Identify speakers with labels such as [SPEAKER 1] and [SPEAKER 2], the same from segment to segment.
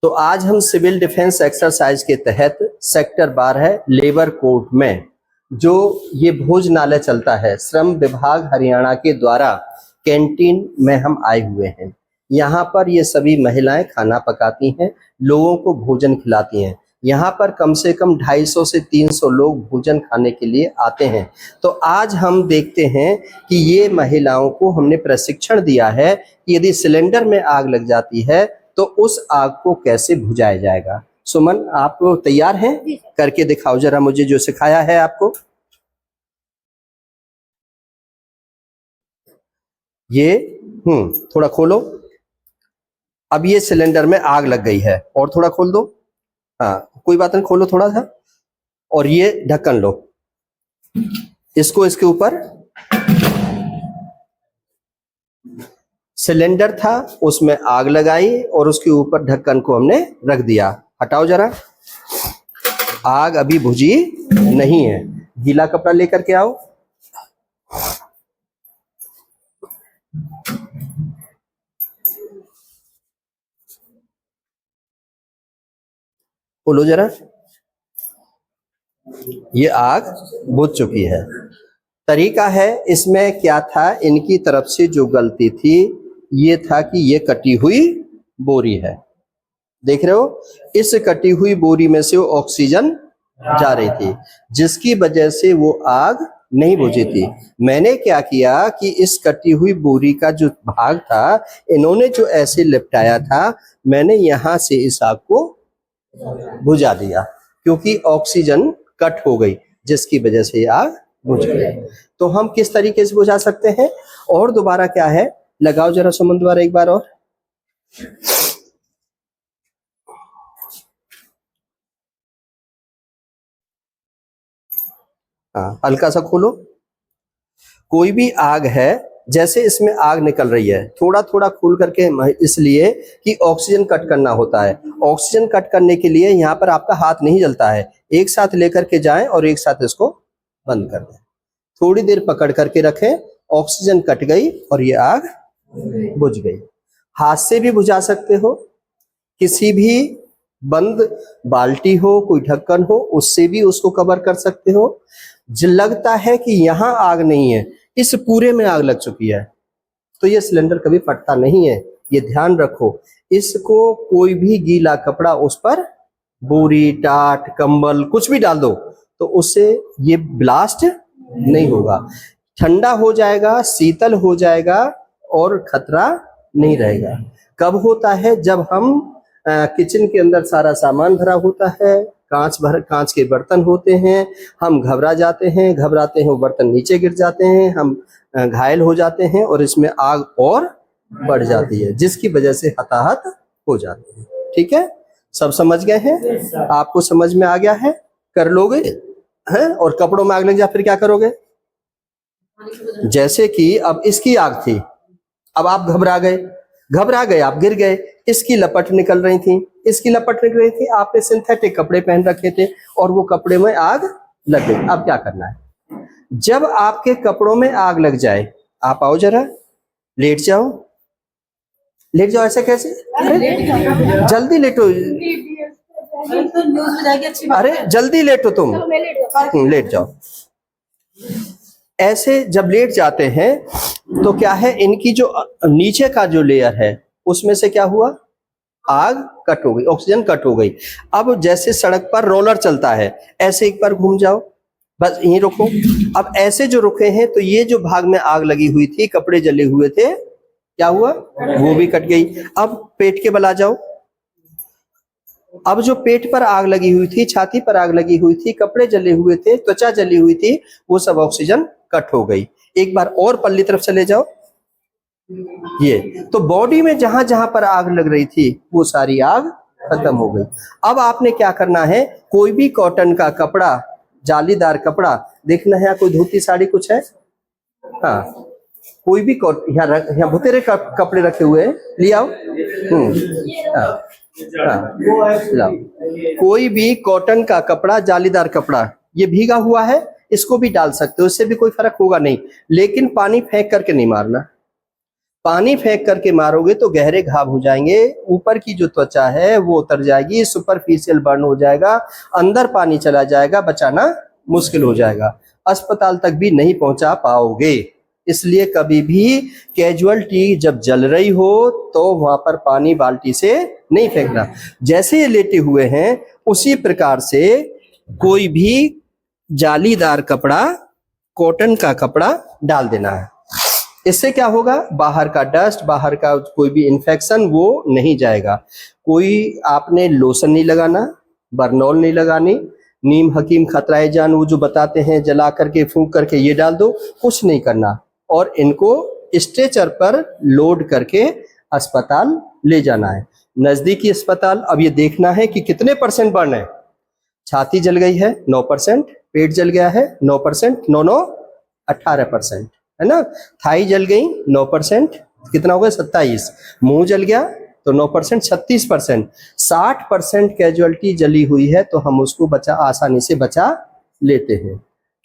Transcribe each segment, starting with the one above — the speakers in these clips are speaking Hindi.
[SPEAKER 1] तो आज हम सिविल डिफेंस एक्सरसाइज के तहत सेक्टर 12 लेबर कोर्ट में जो ये भोजनालय चलता है, श्रम विभाग हरियाणा के द्वारा कैंटीन में हम आए हुए हैं। यहाँ पर ये सभी महिलाएं खाना पकाती हैं, लोगों को भोजन खिलाती हैं। यहाँ पर कम से कम 250 से 300 लोग भोजन खाने के लिए आते हैं। तो आज हम देखते हैं कि ये महिलाओं को हमने प्रशिक्षण दिया है कि यदि सिलेंडर में आग लग जाती है तो उस आग को कैसे बुझाया जाएगा। सुमन, आप तैयार हैं? करके दिखाओ जरा मुझे जो सिखाया है आपको। ये थोड़ा खोलो। अब ये सिलेंडर में आग लग गई है और थोड़ा खोल दो। हाँ, कोई बात नहीं, खोलो थोड़ा सा। और ये ढक्कन लो, इसको इसके ऊपर। सिलेंडर था, उसमें आग लगाई और उसके ऊपर ढक्कन को हमने रख दिया। हटाओ जरा। आग अभी बुझी नहीं है। गीला कपड़ा लेकर के आओ। बोलो जरा। ये आग बुझ चुकी है। तरीका है इसमें क्या था, इनकी तरफ से जो गलती थी ये था कि ये कटी हुई बोरी है, देख रहे हो। इस कटी हुई बोरी में से वो ऑक्सीजन जा रही थी, जिसकी वजह से वो आग नहीं बुझी थी। मैंने क्या किया कि इस कटी हुई बोरी का जो भाग था, इन्होंने जो ऐसे लिपटाया था, मैंने यहां से इस आग को बुझा दिया, क्योंकि ऑक्सीजन कट हो गई, जिसकी वजह से आग बुझ गई। तो हम किस तरीके से बुझा सकते हैं? और दोबारा क्या है, लगाओ जरा सुमन, दोबारा एक बार और। हाँ, हल्का सा खोलो। कोई भी आग है, जैसे इसमें आग निकल रही है, थोड़ा थोड़ा खोल करके, इसलिए कि ऑक्सीजन कट करना होता है। ऑक्सीजन कट करने के लिए यहाँ पर आपका हाथ नहीं जलता है। एक साथ लेकर के जाएं और एक साथ इसको बंद कर दें। थोड़ी देर पकड़ करके रखें, ऑक्सीजन कट गई और ये आग बुझ गई। हाथ से भी बुझा सकते हो, किसी भी बंद बाल्टी हो, कोई ढक्कन हो, उससे भी उसको कवर कर सकते हो। लगता है कि यहाँ आग नहीं है, इस पूरे में आग लग चुकी है, तो ये सिलेंडर कभी फटता नहीं है, ये ध्यान रखो। इसको कोई भी गीला कपड़ा, उस पर बोरी, टाट, कंबल कुछ भी डाल दो तो उससे ये ब्लास्ट नहीं होगा। ठंडा हो जाएगा, शीतल हो जाएगा और खतरा नहीं रहेगा। कब होता है? जब हम किचन के अंदर सारा सामान भरा होता है, कांच के बर्तन होते हैं, हम घबरा जाते हैं, वो बर्तन नीचे गिर जाते हैं, हम घायल हो जाते हैं और इसमें आग और बढ़ जाती है, जिसकी वजह से हताहत हो जाती है। ठीक है, सब समझ गए हैं? आपको समझ में आ गया है? कर लोगे हैं? और कपड़ों में आग लग जाए फिर क्या करोगे? जैसे कि अब इसकी आग थी, अब आप घबरा गए, आप गिर गए, इसकी लपट निकल रही थी, आपने सिंथेटिक कपड़े पहन रखे थे और वो कपड़े में आग लग गई। अब क्या करना है? जब आपके कपड़ों में आग लग जाए, आप आओ जरा, लेट जाओ। ऐसे कैसे? जल्दी लेटो। अरे जल्दी लेटो तुम, लेट जाओ। ऐसे जब लेट जाते हैं तो क्या है, इनकी जो नीचे का जो लेयर है उसमें से क्या हुआ, आग कट हो गई, ऑक्सीजन कट हो गई। अब जैसे सड़क पर रोलर चलता है, ऐसे एक बार घूम जाओ, बस यहीं रुको। अब ऐसे जो रुके हैं तो ये जो भाग में आग लगी हुई थी, कपड़े जले हुए थे, क्या हुआ, वो भी कट गई। अब पेट के बल आ जाओ। अब जो पेट पर आग लगी हुई थी, छाती पर आग लगी हुई थी, कपड़े जले हुए थे, त्वचा जली हुई थी, वो सब ऑक्सीजन कट हो गई। एक बार और पल्ली तरफ चले जाओ। ये तो बॉडी में जहां जहां पर आग लग रही थी वो सारी आग खत्म हो गई। अब आपने क्या करना है, कोई भी कॉटन का कपड़ा, जालीदार कपड़ा, देखना है कोई धोती साड़ी कुछ है? हाँ, कोई भी यहाँ भुतेरे कपड़े रखे हुए हैं, ले आओ। लाओ। कोई भी कॉटन का कपड़ा, जालीदार कपड़ा, ये भीगा हुआ है, इसको भी डाल सकते हो, इससे भी कोई फर्क होगा नहीं, लेकिन पानी फेंक करके नहीं मारना। पानी फेंक करके मारोगे तो गहरे घाव हो जाएंगे, ऊपर की जो त्वचा है वो उतर जाएगी, सुपरफिशियल बर्न हो जाएगा, अंदर पानी चला जाएगा, बचाना मुश्किल हो जाएगा, अस्पताल तक भी नहीं पहुंचा पाओगे। इसलिए कभी भी कैजुअलिटी जब जल रही हो तो वहां पर पानी बाल्टी से नहीं फेंकना। जैसे ये लेटे हुए हैं उसी प्रकार से कोई भी जालीदार कपड़ा, कॉटन का कपड़ा डाल देना है। इससे क्या होगा, बाहर का डस्ट, बाहर का कोई भी इन्फेक्शन वो नहीं जाएगा। कोई आपने लोशन नहीं लगाना, बरनॉल नहीं लगानी, नीम हकीम खतराए जान वो जो बताते हैं जला करके फूंक करके ये डाल दो, कुछ नहीं करना। और इनको स्ट्रेचर पर लोड करके अस्पताल ले जाना है, नजदीकी अस्पताल। अब ये देखना है कि कितने % बर्न है। छाती जल गई है 9%, पेट जल गया है 9%, 9 18% है ना। थाई जल गई 9%, कितना हो गया 27। मुंह जल गया तो 9% 36%। 60% कैजुअलिटी जली हुई है तो हम उसको आसानी से बचा लेते हैं।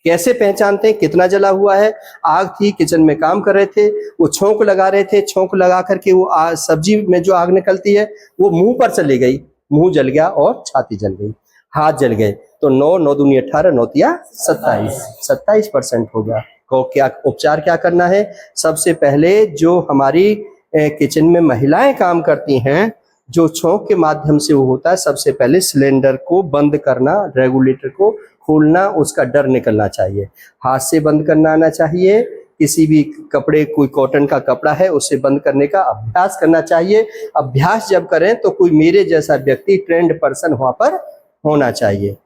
[SPEAKER 1] कैसे पहचानते हैं कितना जला हुआ है? आग थी, किचन में काम कर रहे थे, वो छोंक लगा रहे थे, छोंक लगा करके वो सब्जी में जो आग निकलती है वो मुंह पर चली गई, मुंह जल गया और छाती जल गई, हाथ जल गए तो 9 9 दूनी 18, 9 तिया 27, 27% हो गया। को क्या उपचार क्या करना है? सबसे पहले जो हमारी किचन में महिलाएं काम करती हैं, जो छोंक के माध्यम से वो होता है, सबसे पहले सिलेंडर को बंद करना, रेगुलेटर को खोलना, उसका डर निकलना चाहिए। हाथ से बंद करना आना चाहिए, किसी भी कपड़े, कोई कॉटन का कपड़ा है उससे बंद करने का अभ्यास करना चाहिए। अभ्यास जब करें तो कोई मेरे जैसा व्यक्ति, ट्रेंड पर्सन वहां पर होना चाहिए।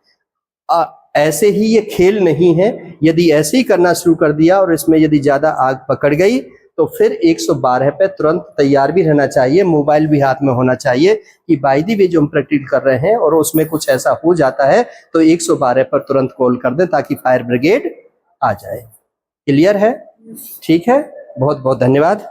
[SPEAKER 1] ऐसे ही ये खेल नहीं है, यदि ऐसे ही करना शुरू कर दिया और इसमें यदि ज्यादा आग पकड़ गई तो फिर 112 पे तुरंत तैयार भी रहना चाहिए, मोबाइल भी हाथ में होना चाहिए कि बाय द वे जो हम प्रैक्टिस कर रहे हैं और उसमें कुछ ऐसा हो जाता है तो 112 पर तुरंत कॉल कर दें ताकि फायर ब्रिगेड आ जाए। क्लियर है? ठीक है, बहुत बहुत धन्यवाद।